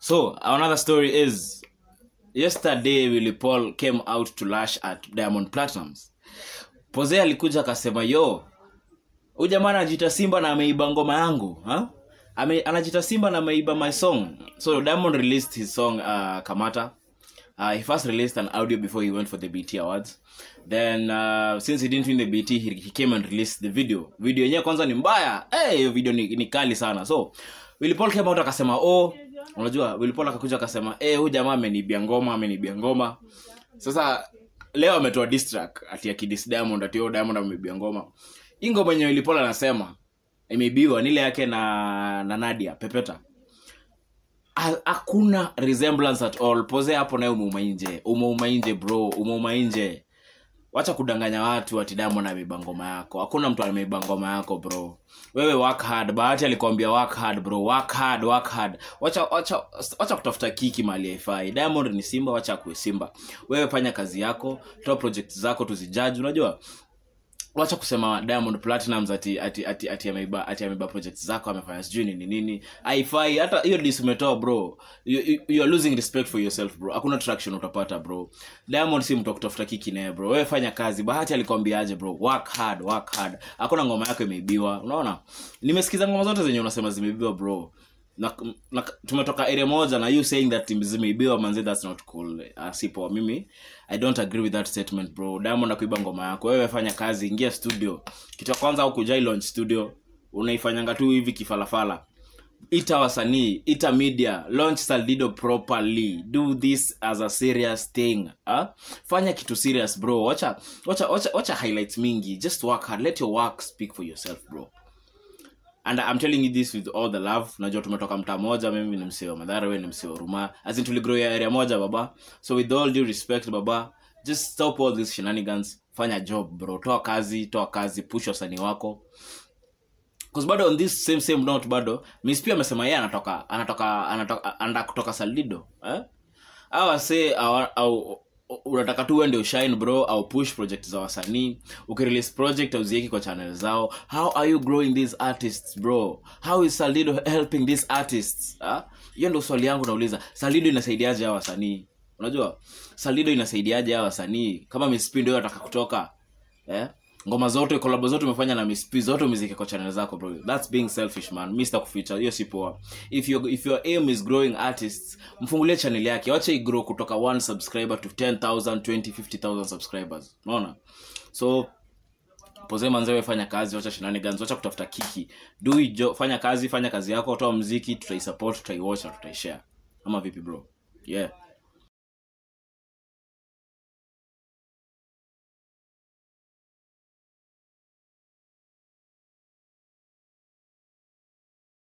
So another story is, yesterday Willy Paul came out to lash at Diamond Platnumz. Pose alikuja akasema yo, huyu jamaa anajiita Simba na ameiba ngoma yangu, anajiita Simba na ameiba my song. So Diamond released his song Kamata. He first released an audio before he went for the BT Awards. Then since he didn't win the BT, he came and released the video. Video yenyewe kwanza ni mbaya. Video ni kali sana. So Willy Paul came out akasema, unajua Willy Paul akakuja akasema, huyu jamaa amenibia ngoma. Sasa leo ametoa diss track ati akidis Diamond ati Diamond amebia ngoma. Ingo mwenye Willy Paul anasema imeibiwa nile yake na Nadia Pepeta. Hakuna resemblance at all. Pose hapo nayo umeuma nje bro, umeuma nje. Wacha kudanganya watu ati Diamond ameiba ngoma yako. Hakuna mtu ameiba ngoma yako bro. Wewe work hard. Bahati alikwambia work hard bro. Work hard. Wacha kutafuta kiki mali haifai. Diamond ni Simba, wacha kuwe Simba. Wewe fanya kazi yako, toa project zako tuzijudge, unajua? Wacha kusema Diamond Platnumz ati ameiba projects zako, amefanya sijui nini. Haifai. Hata hiyo diss umetoa bro. You are losing respect for yourself bro. Hakuna traction utapata bro. Diamond si mtu kutafuta kiki naye bro. Wewe fanya kazi. Bahati alikwambiaje bro? Work hard. Hakuna ngoma yako imeibiwa. Unaona? Nimesikiza ngoma zote zenye unasema zimeibiwa bro. Na tumetoka area moja na you saying that zimeibiwa manze, that's not cool. Sipo mimi I don't agree with that statement bro. Diamond akuiba ngoma yako. Wewe fanya kazi, ingia studio. Kitu kwanza au kujai launch studio, unaifanyanga tu hivi kifalafala. Ita wasanii, ita media, launch Saldido properly. Do this as a serious thing. Fanya kitu serious bro. Wacha highlights mingi. Just work hard. Let your work speak for yourself bro. And I'm telling you this with all the love. Najua tumetoka mtaa moja, mimi ni msee wa Mathare, wewe ni msee wa Ruma. As in tuligrow ya area moja baba. So with all due respect baba, just stop all these shenanigans. Fanya job bro. Toa kazi, push wasanii wako. Because bado on this same note bado, Miss P amesema yeye anataka kutoka Saldido, Awa say unataka tu uende ushine bro, au push project za wasanii, ukirelease project au zieki kwa channel zao. How are you growing these artists bro? How is Saldido helping these artists? Hiyo ndio swali yangu nauliza. Saldido inasaidiaje hawa wasanii? Unajua Saldido inasaidiaje hawa wasanii? Kama Miss P ndio anataka kutoka, ngoma zote, collab zote umefanya na Miss P, zote muziki kwa channel zako bro. That's being selfish man. Mr. Kuficha, hiyo si poa. If your aim is growing artists, mfungulie channel yake. Wacha igrow kutoka 1 subscriber to 10,000, 20, 50,000 subscribers. Unaona? So Pose manzewe fanya kazi, wacha shenanigans, wacha kutafuta kiki. Fanya kazi yako, toa muziki, tutaisupport, tutaiwatch na tutaishare. Ama vipi bro? Yeah.